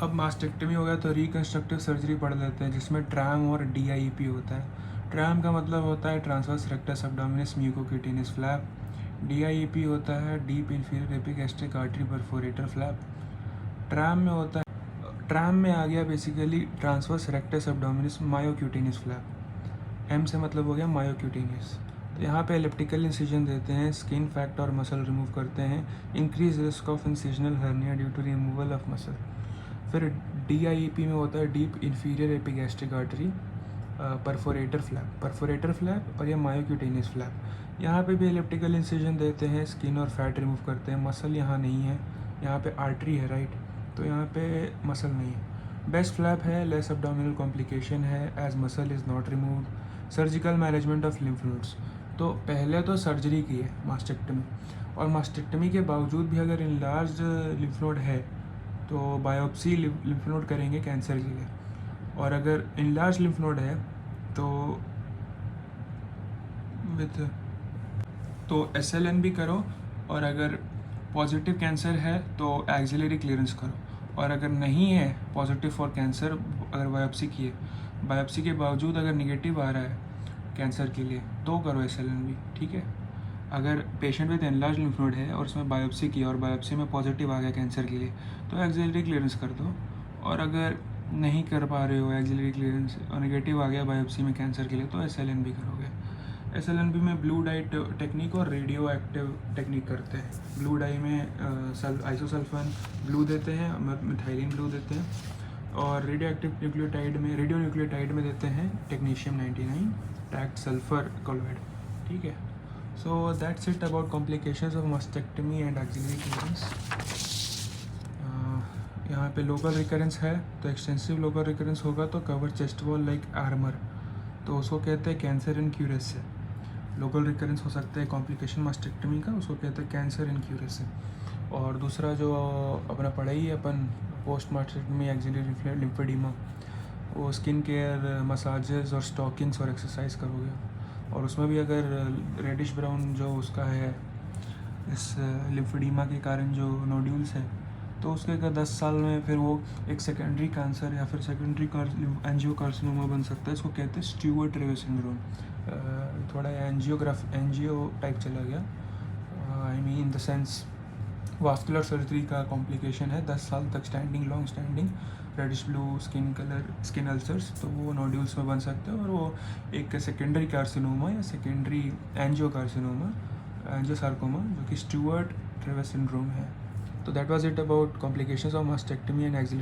अब मास्टेक्टमी हो गया तो रिकन्स्ट्रक्टिव सर्जरी पढ़ लेते हैं, जिसमें ट्रैम और DIEP होता है। ट्रैम का मतलब होता है transverse rectus abdominis mucocutaneous flap. DIEP होता है deep inferior epigastric artery perforator flap. TRAM में होता है, ट्रैम में आ गया basically transverse rectus abdominis myocutaneous flap. M से मतलब हो गया मायोक्यूटेनियस। तो यहाँ पे एलिप्टिकल इंसिजन देते हैं, स्किन फैट और मसल रिमूव करते हैं, increase risk of incisional hernia due to removal of muscle. फिर DIEP में होता है deep inferior epigastric artery perforator flap और या मायोक्यूटेनियस फ्लैप। यहाँ पे भी एलिप्टिकल इंसिजन देते हैं, स्किन और फैट रिमूव करते हैं, मसल यहाँ नहीं है, यहाँ पे आर्टरी है राइट, तो यहाँ पे मसल नहीं है। बेस्ट फ्लैप है, लेस एब्डोमिनल कॉम्प्लिकेशन है as muscle is not removed. Surgical management of lymph nodes, तो पहले तो सर्जरी की है मास्टेक्टमी, और मास्टेक्टमी के बावजूद भी अगर इनलार्ज लिम्फ नोड है तो बायोप्सी लिम्फ नोड करेंगे कैंसर के लिए, और अगर इनलार्ज लिम्फ नोड है तो विद SLN भी करो, और अगर पॉजिटिव कैंसर है तो एक्सिलरी क्लियरेंस करो, और अगर नहीं है पॉजिटिव फॉर कैंसर, अगर बायोप्सी की है, बायोप्सी के बावजूद अगर निगेटिव आ रहा है कैंसर के लिए तो करो SLN भी, ठीक है। अगर patient with enlarge lymph node है और उसमें बायोप्सी की और बायोप्सी में पॉजिटिव आ गया कैंसर के लिए तो एक्सिलरी क्लियरेंस कर दो, और अगर नहीं कर पा रहे हो एक्सिलरी क्लियरेंस और नेगेटिव आ गया बायोप्सी में कैंसर के लिए तो SLN भी करोगे। SLN भी में ब्लू डाई टेक्निक और रेडियो एक्टिव टेक्निक करते हैं। ब्लू डाई में आइसोसल्फान ब्लू देते हैं, मिथाइलिन ब्लू देते हैं, और रेडियो एक्टिव न्यूक्लियोटाइड में देते हैं टेक्नीशियम 99 टैक्ट सल्फर क्लोराइड, ठीक है। So that's it about complications of mastectomy and axillary clearance. यहाँ पे लोकल रिकरेंस है, तो एक्सटेंसिव लोकल रिकरेंस होगा तो cover chest wall like armour, तो उसको कहते हैं कैंसर इन क्यूरस से। लोकल रिकरेंस हो सकता है कॉम्प्लिकेशन मास्टेक्टमी का, उसको कहते हैं कैंसर इन क्यूरस से। और दूसरा जो अपना पढ़ाई है अपन पोस्ट मास्टेक्टमी एक्सिलरी लिम्फेडिमा, वो स्किन केयर, मसाजेस और स्टॉकिंग्स और एक्सरसाइज करोगे, और उसमें भी अगर रेडिश ब्राउन जो उसका है इस लिम्फेडिमा के कारण जो नोड्यूल्स हैं, तो उसके अगर 10 साल में फिर वो एक सेकेंडरी कैंसर या फिर सेकेंडरी एंजियोकार्सिनोमा बन सकता है। इसको कहते हैं स्ट्यूअर्ट-रेवे सिंड्रोम। थोड़ा एंजियो टाइप चला गया, I mean in the sense vascular surgery का कॉम्प्लिकेशन है, 10 साल तक standing, long standing reddish blue skin colour, skin ulcers, तो वो नोड्यूल्स में बन सकते हैं, और वो एक सेकेंडरी कार्सिनोमा या सेकेंडरी एंजियोसार्कोमा जो कि स्ट्यूअर्ट-रेवे सिंड्रोम है। तो that was it about complications of mastectomy and axillary